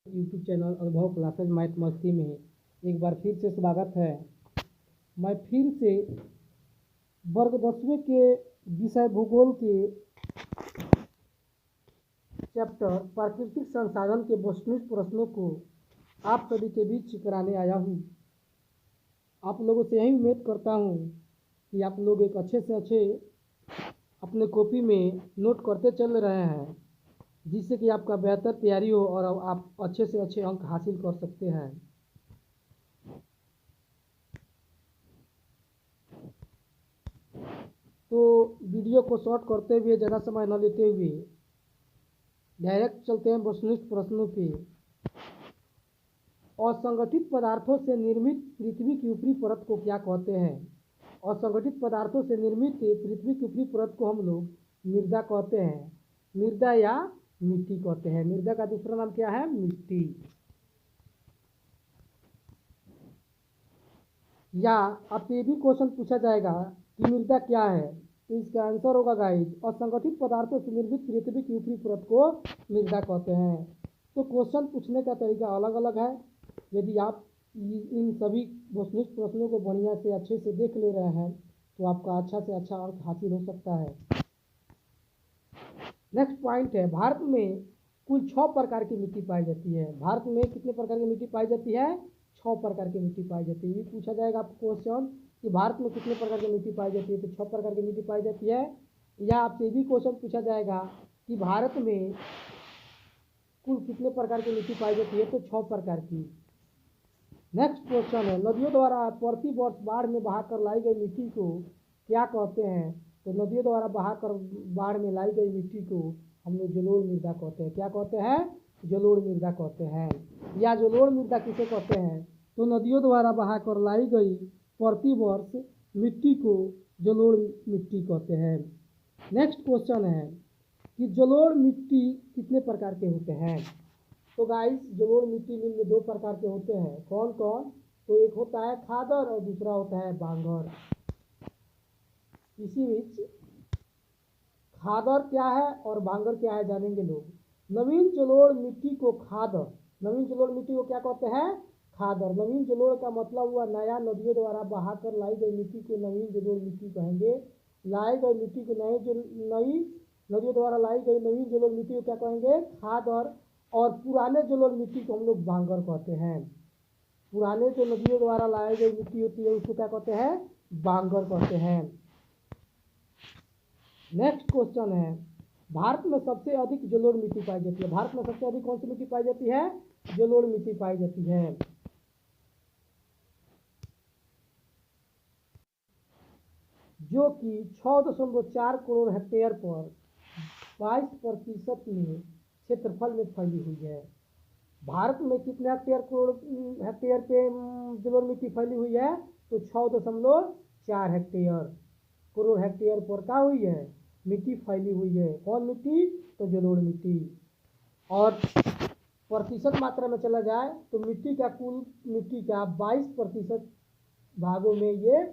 YouTube channel अनुभव classes math मस्ती में एक बार फिर से स्वागत है। मैं फिर से वर्ग 10वें के विषय भूगोल के चैप्टर प्राकृतिक संसाधन के वस्तुनिष्ठ प्रश्नों को आप सभी के बीच कराने आया हूँ। आप लोगों से यही उम्मीद करता हूँ कि आप लोग एक अच्छे से अच्छे अपने कॉपी में नोट करते चल रहे हैं, जिससे कि आपका बेहतर तैयारी हो और आप अच्छे से अच्छे अंक हासिल कर सकते हैं। तो वीडियो को शॉर्ट करते हुए ज़्यादा समय न लेते हुए डायरेक्ट चलते हैं वस्तुनिष्ठ प्रश्नों पे। असंगठित पदार्थों से निर्मित पृथ्वी की ऊपरी परत को क्या कहते हैं? असंगठित पदार्थों से निर्मित पृथ्वी की ऊपरी परत को हम लोग मृदा कहते हैं। मृदा या मिट्टी कहते हैं। मृदा का दूसरा नाम क्या है? मिट्टी। या आपसे ये भी क्वेश्चन पूछा जाएगा कि मृदा क्या है, तो इसका आंसर होगा गाइस, असंगठित पदार्थों से निर्मित पृथ्वी की ऊपरी परत को मृदा कहते हैं। तो क्वेश्चन पूछने का तरीका अलग अलग है। यदि आप इन सभी वस्तुनिष्ठ प्रश्नों को बढ़िया से अच्छे से देख ले रहे हैं तो आपका अच्छा से अच्छा अंक हासिल हो सकता है। नेक्स्ट पॉइंट है, भारत में कुल 6 प्रकार की मिट्टी पाई जाती है। भारत में कितने प्रकार की मिट्टी पाई जाती है? 6 प्रकार की मिट्टी पाई जाती है। ये पूछा जाएगा आपको क्वेश्चन कि भारत में कितने प्रकार की मिट्टी पाई जाती है, तो 6 प्रकार की मिट्टी पाई जाती है। या आपसे भी क्वेश्चन पूछा जाएगा कि भारत में कुल कितने प्रकार की मिट्टी पाई जाती है, तो 6 प्रकार की। नेक्स्ट क्वेश्चन है, नदियों द्वारा प्रति वर्ष बाढ़ में बहाकर लाई गई मिट्टी को क्या कहते हैं? तो नदियों द्वारा बहाकर बाढ़ में लाई गई मिट्टी को हम लोग जलोढ़ मृदा कहते हैं। क्या कहते हैं? जलोढ़ मृदा कहते हैं। या जलोढ़ मृदा किसे कहते हैं? तो नदियों द्वारा बहाकर लाई गई प्रति वर्ष मिट्टी को जलोढ़ मिट्टी कहते हैं। नेक्स्ट क्वेश्चन है कि जलोढ़ मिट्टी कितने प्रकार के होते हैं? तो गाइस, जलोढ़ मिट्टी निम्न 2 प्रकार के होते हैं। कौन कौन? तो एक होता है खादर और दूसरा होता है बांगर। इसी बीच खादर क्या है और बांगर क्या है जानेंगे लोग। नवीन जलोढ़ मिट्टी को खादर, नवीन जलोढ़ मिट्टी को क्या कहते हैं? खादर। नवीन जलोढ़ का मतलब हुआ नया नदियों द्वारा बहाकर लाई गई मिट्टी को नवीन जलोढ़ मिट्टी कहेंगे। लाई गई मिट्टी को नई नदियों द्वारा लाई गई नवीन जलोढ़ मिट्टी को क्या कहेंगे? खादर। और पुराने जलोढ़ मिट्टी को हम लोग बांगर कहते हैं। पुराने जो नदियों द्वारा लाई गई मिट्टी होती है उसको क्या कहते हैं? बांगर कहते हैं। नेक्स्ट क्वेश्चन है, भारत में सबसे अधिक जलोढ़ मिट्टी पाई जाती है। भारत में सबसे अधिक कौन सी मिट्टी पाई जाती है? जलोढ़ मिट्टी पाई जाती है। जो कि 6.4 करोड़ हेक्टेयर पर 22% में क्षेत्रफल में फैली हुई है। भारत में कितने हेक्टेयर पे जलोढ़ मिट्टी फैली हुई है? तो 6.4 हेक्टेयर करोड़ हेक्टेयर पर क्या हुई है? मिट्टी फैली हुई है। कौन मिट्टी? तो जलोढ़ मिट्टी। और प्रतिशत मात्रा में चला जाए तो कुल मिट्टी का 22% भागों में ये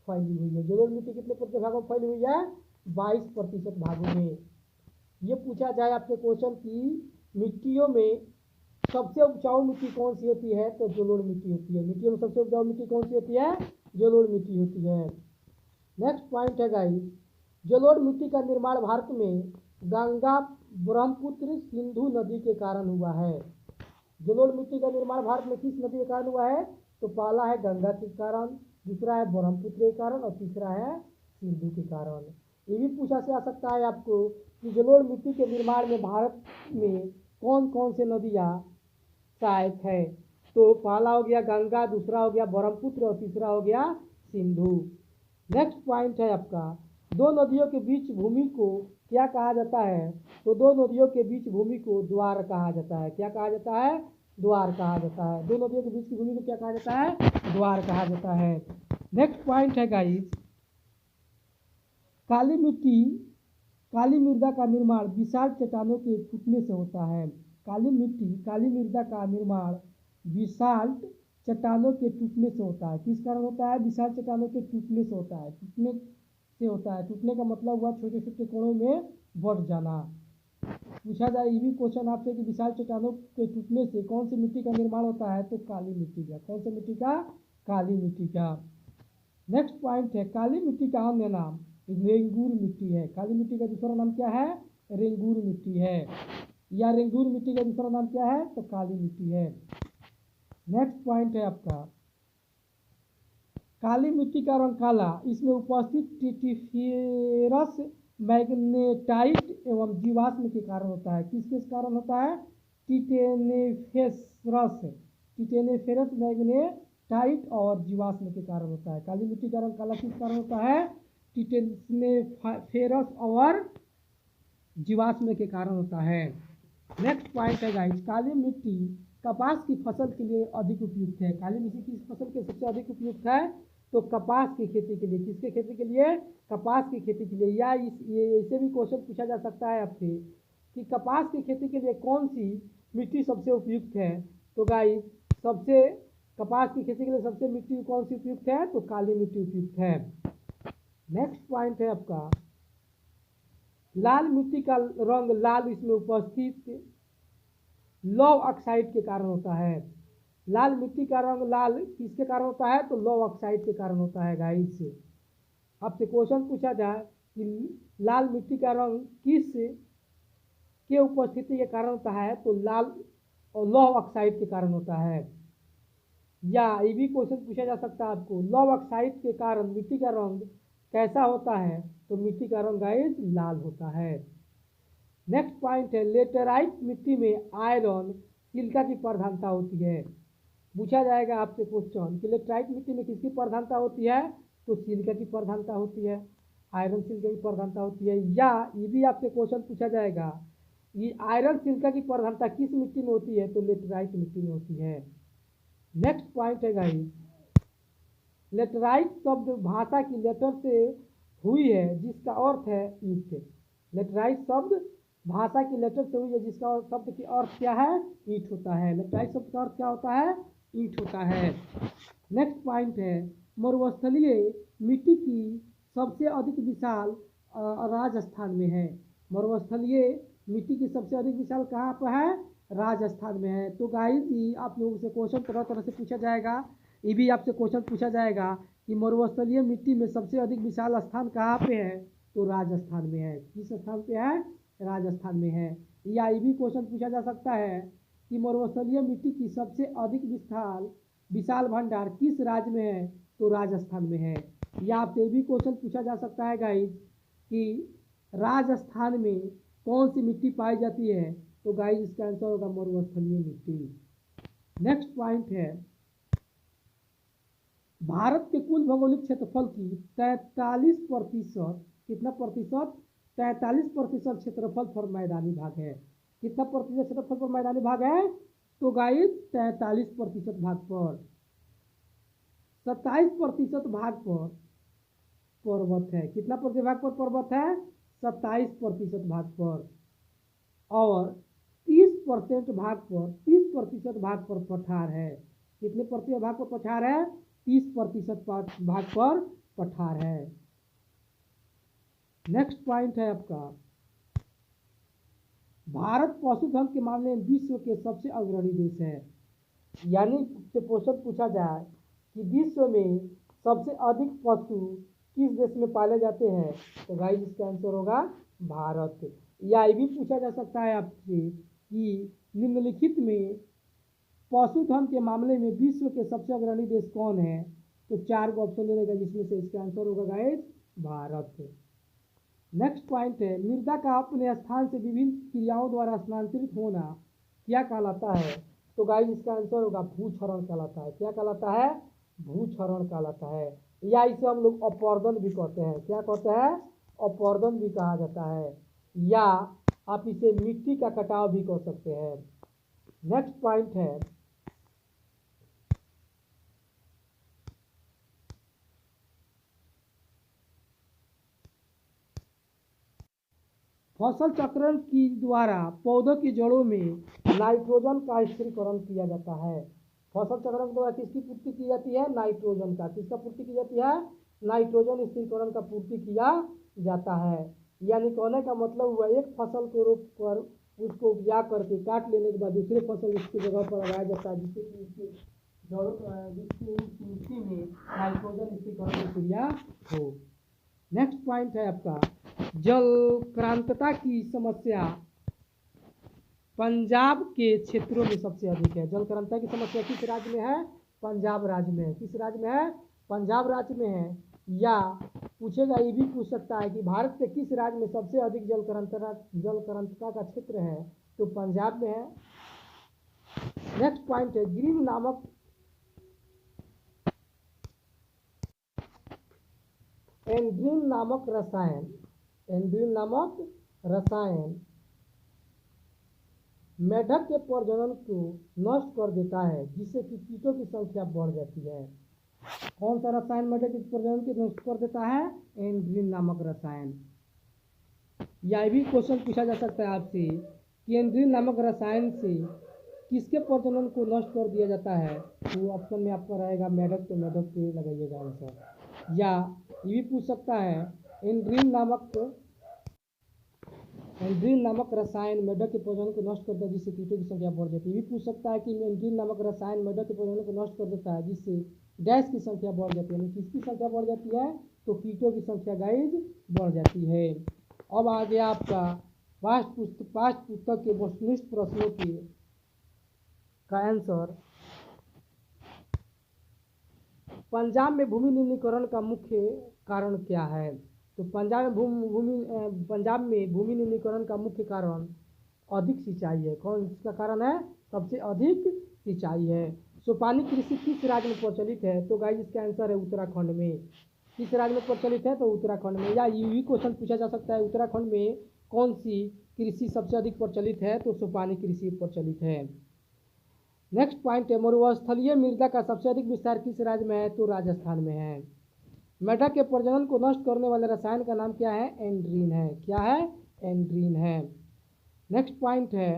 फैली हुई है। जलोढ़ मिट्टी कितने प्रतिशत भागों में फैली हुई है? 22% भागों में। ये पूछा जाए आपसे क्वेश्चन की मिट्टियों में सबसे उपजाऊ मिट्टी कौन सी होती है? तो जलोढ़ मिट्टी होती है। मिट्टियों में सबसे उपजाऊ मिट्टी कौन सी होती है? जलोढ़ मिट्टी होती है। नेक्स्ट पॉइंट है गाइस, जलोढ़ मिट्टी का निर्माण भारत में गंगा, ब्रह्मपुत्र, सिंधु नदी के कारण हुआ है। जलोढ़ मिट्टी का निर्माण भारत में किस नदी के कारण हुआ है? तो पहला है गंगा के कारण, दूसरा है ब्रह्मपुत्र के कारण और तीसरा है सिंधु के कारण। ये भी पूछा जा सकता है आपको कि जलोढ़ मिट्टी के निर्माण में भारत में कौन कौन से नदियाँ सहायक है? तो पहला हो गया गंगा, दूसरा हो गया ब्रह्मपुत्र और तीसरा हो गया सिंधु। नेक्स्ट पॉइंट है आपका, दो नदियों के बीच भूमि को क्या कहा जाता है? तो दो नदियों के बीच भूमि को द्वार कहा जाता है। क्या कहा जाता है? द्वार कहा जाता है। दो नदियों के बीच की भूमि को क्या कहा जाता है? द्वार कहा जाता है। नेक्स्ट पॉइंट है गाइस, काली मिट्टी, काली मृदा का निर्माण विशाल चट्टानों के टूटने से होता है। काली मृदा का निर्माण विशाल चट्टानों के टूटने से होता है। किस कारण होता है? विशाल चट्टानों के टूटने से होता है। टूटने का मतलब हुआ छोटे छोटे कोणों में बढ़ जाना। पूछा जाए ये भी क्वेश्चन आपसे कि विशाल चट्टानों के टूटने से कौन सी मिट्टी का निर्माण होता है, तो काली मिट्टी का। कौन सी मिट्टी का? काली मिट्टी का। नेक्स्ट पॉइंट है, काली मिट्टी का अन्य नाम रेंगूर मिट्टी है। काली मिट्टी का दूसरा नाम क्या है? रेंगूर मिट्टी है। या रेंगूर मिट्टी का दूसरा नाम क्या है? तो काली मिट्टी है। नेक्स्ट पॉइंट है आपका, काली मिट्टी का रंग काला इसमें उपस्थित टिटिफेरस मैग्नेटाइट एवं जीवाश्म के कारण होता है। किसके कारण होता है? टिटेनेफेरस मैग्नेटाइट और जीवाश्म के कारण होता है। काली मिट्टी का रंग काला किस कारण होता है? टिटेनेफेरस और जीवाश्म के कारण होता है। नेक्स्ट पॉइंट है गाइस, काली मिट्टी कपास की फसल के लिए अधिक उपयुक्त है। काली मिट्टी किस फसल के सबसे अधिक उपयुक्त है? तो कपास की खेती के लिए। किसके खेती के लिए? कपास की खेती के लिए। या इसे भी क्वेश्चन पूछा जा सकता है आपसे कि कपास की खेती के लिए कौन सी मिट्टी सबसे उपयुक्त है। तो गाइस सबसे कपास की खेती के लिए सबसे मिट्टी कौन सी उपयुक्त है? तो काली मिट्टी उपयुक्त है। नेक्स्ट पॉइंट है आपका, लाल मिट्टी का रंग लाल इसमें उपस्थित लौह ऑक्साइड के कारण होता है। लाल मिट्टी का रंग लाल किसके कारण होता है? तो लौह ऑक्साइड के कारण होता है गाइस। आपसे क्वेश्चन पूछा जाए कि लाल मिट्टी का रंग किस के उपस्थिति के कारण होता है, तो लाल और लौह ऑक्साइड के कारण होता है। या ये भी क्वेश्चन पूछा जा सकता है आपको, लौह ऑक्साइड के कारण मिट्टी का रंग कैसा होता है? तो मिट्टी का रंग गाइस लाल होता है। नेक्स्ट पॉइंट है, लेटेराइट मिट्टी में आयरन सिलिका की प्रधानता होती है। पूछा जाएगा आपसे क्वेश्चन कि लेटेराइट मिट्टी में किसकी प्रधानता होती है? तो सिलिका की प्रधानता होती है, आयरन सिलिका की प्रधानता होती है। या ये भी आपसे क्वेश्चन पूछा जाएगा, ये आयरन सिलिका की प्रधानता किस मिट्टी में होती है? तो लेटेराइट मिट्टी में होती है। नेक्स्ट पॉइंट है गाइस, लेटेराइट शब्द भाषा की लेटर से हुई है जिसका अर्थ है ईंट। लेटेराइट शब्द भाषा की लेटर से हुई है जिसका शब्द की अर्थ क्या है? ईंट होता है। लेटेराइट शब्द का अर्थ क्या होता है? ईंट होता है। नेक्स्ट पॉइंट है, मरुस्थलीय मिट्टी की सबसे अधिक विशाल राजस्थान में है। मरुस्थलीय मिट्टी की सबसे अधिक विशाल कहाँ पर है? राजस्थान में है। तो गाइस ये आप लोगों से क्वेश्चन तरह तरह से पूछा जाएगा। ये भी आपसे क्वेश्चन पूछा जाएगा कि मरुस्थलीय मिट्टी में सबसे अधिक विशाल स्थान कहाँ पे है? तो राजस्थान में है। किस स्थान पे है? राजस्थान में है। या ये भी क्वेश्चन पूछा जा सकता है कि मरुस्थलीय मिट्टी की सबसे अधिक विशाल भंडार किस राज्य में है? तो राजस्थान में है। या आपसे भी क्वेश्चन पूछा जा सकता है गाइस कि राजस्थान में कौन सी मिट्टी पाई जाती है? तो गाइस इसका आंसर होगा मरुस्थलीय मिट्टी। नेक्स्ट पॉइंट है, भारत के कुल भौगोलिक क्षेत्रफल की 43%, कितना प्रतिशत? 43% क्षेत्रफल पर मैदानी भाग है। कितना प्रतिशत क्षेत्रफल पर मैदानी भाग है? तो गाइस 43% भाग पर। 27% भाग पर पर्वत है। कितना प्रतिशत भाग पर पर्वत है? 27% भाग पर। और 30% भाग पर पठार है। कितने प्रतिशत भाग पर पठार है? 30% भाग पर पठार है। नेक्स्ट पॉइंट है आपका, भारत पशुधन के मामले में विश्व के सबसे अग्रणी देश है। यानी से क्वेश्चन पूछा जाए कि विश्व में सबसे अधिक पशु किस देश में पाले जाते हैं? तो गाइस इसका आंसर होगा भारत। या ये भी पूछा जा सकता है आपसे कि निम्नलिखित में पशुधन के मामले में विश्व के सबसे अग्रणी देश कौन है? तो 4 ऑप्शन मिलेगा जिसमें से इसका आंसर होगा गाइस भारत। नेक्स्ट पॉइंट है, मृदा का अपने स्थान से विभिन्न क्रियाओं द्वारा स्थानांतरित होना क्या कहलाता है? तो गाइस इसका आंसर होगा भूक्षरण कहलाता है। क्या कहलाता है? भूक्षरण कहलाता है। या इसे हम लोग अपवर्दन भी कहते हैं। क्या कहते हैं? अपवर्दन भी कहा जाता है। या आप इसे मिट्टी का कटाव भी कह सकते हैं। नेक्स्ट पॉइंट है, फसल चक्रण की द्वारा पौधों की जड़ों में नाइट्रोजन का स्थिरीकरण किया जाता है। फसल चक्रण के द्वारा किसकी पूर्ति की जाती है? नाइट्रोजन का। किसका पूर्ति की जाती है? नाइट्रोजन स्थिरीकरण का पूर्ति किया जाता है। यानी कहने का मतलब हुआ एक फसल को रोप कर उसको उपजा करके काट लेने के बाद दूसरे फसल उसकी जगह पर लगाया जाता है, जिससे कि उसकी जरूरत जिससे उस मिट्टी में नाइट्रोजन स्थिरीकरण प्रक्रिया हो। नेक्स्ट पॉइंट है आपका जल क्रांतता की समस्या पंजाब के क्षेत्रों में सबसे अधिक है। जल क्रांतता की समस्या किस राज्य में है? पंजाब राज्य में है। किस राज्य में है? पंजाब राज्य में है। या पूछेगा, ये भी पूछ सकता है कि भारत के किस राज्य में सबसे अधिक जल क्रांतता का क्षेत्र है? तो पंजाब में है। नेक्स्ट पॉइंट है एंड्रीन नामक रसायन मेढक के प्रजनन को नष्ट कर देता है, जिससे कि कीटों की संख्या बढ़ जाती है। कौन सा रसायन मेढक के प्रजनन को नष्ट कर देता है? एंड्रीन नामक रसायन। यह भी क्वेश्चन पूछा जा सकता है आपसे कि एंड्रीन नामक रसायन से किसके प्रजनन को नष्ट कर दिया जाता है? तो ऑप्शन में आपका रहेगा मेढक, तो मेढक पे लगाइएगा आंसर। या ये भी पूछ सकता है एंड्रीन नामक रसायन मेढक के प्रजनन को नष्ट करता है, जिससे कीटों की संख्या बढ़ जाती है। ये भी पूछ सकता है कि एंड्रीन नामक रसायन मेढक के प्रजनन को नष्ट कर देता है, जिससे डैश की संख्या बढ़ जाती है। यानी किसकी संख्या बढ़ जाती है? तो कीटों की संख्या गाइज बढ़ जाती है। अब आ गया आपका पाठ्य पुस्तक के वस्तुनिष्ठ प्रश्नों के का आंसर। पंजाब में भूमि निम्नीकरण का मुख्य कारण क्या है? तो पंजाब में भूमि निम्नीकरण का मुख्य कारण अधिक सिंचाई है। कौन सा कारण है? सबसे अधिक सिंचाई है। सोपानी कृषि किस राज्य में प्रचलित है? तो गाइस इसका आंसर है उत्तराखंड में। किस राज्य में प्रचलित है? तो उत्तराखंड में। या ये भी क्वेश्चन पूछा जा सकता है, उत्तराखंड में कौन सी कृषि सबसे अधिक प्रचलित है? तो सोपानी कृषि प्रचलित है। नेक्स्ट पॉइंट है मरुस्थलीय मृदा का सबसे अधिक विस्तार किस राज्य में है? तो राजस्थान में है। मेढक के प्रजनन को नष्ट करने वाले रसायन का नाम क्या है? एंड्रीन है। क्या है? एंड्रीन है। नेक्स्ट पॉइंट है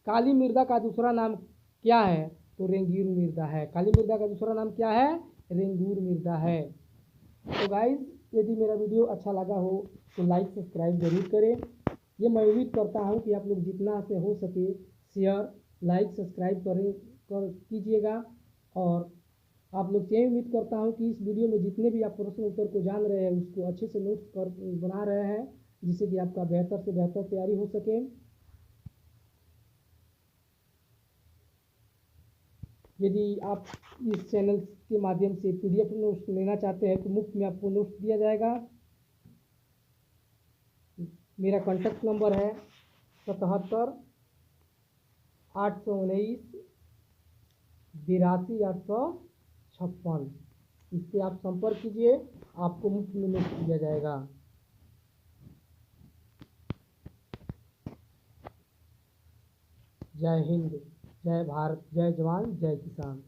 काली मृदा का दूसरा नाम क्या है? तो रेंगूर मृदा है। काली मृदा का दूसरा नाम क्या है? रेंगूर मृदा है। तो गाइज यदि मेरा वीडियो अच्छा लगा हो तो लाइक सब्सक्राइब जरूर करें। ये मैं उम्मीद करता हूँ कि आप लोग जितना से हो सके शेयर लाइक सब्सक्राइब कीजिएगा। और आप लोग से यही उम्मीद करता हूँ कि इस वीडियो में जितने भी आप प्रश्न उत्तर को जान रहे हैं उसको अच्छे से नोट्स कर बना रहे हैं, जिससे कि आपका बेहतर से बेहतर तैयारी हो सके। यदि आप इस चैनल के माध्यम से PDF नोट्स लेना चाहते हैं तो मुफ्त में आपको नोट्स दिया जाएगा। मेरा कॉन्टैक्ट नंबर है 77 819 82 856। इस पर आप संपर्क कीजिए, आपको मुफ्त में नोट्स दिया जाएगा। जय हिंद, जय भारत, जय जवान, जय किसान।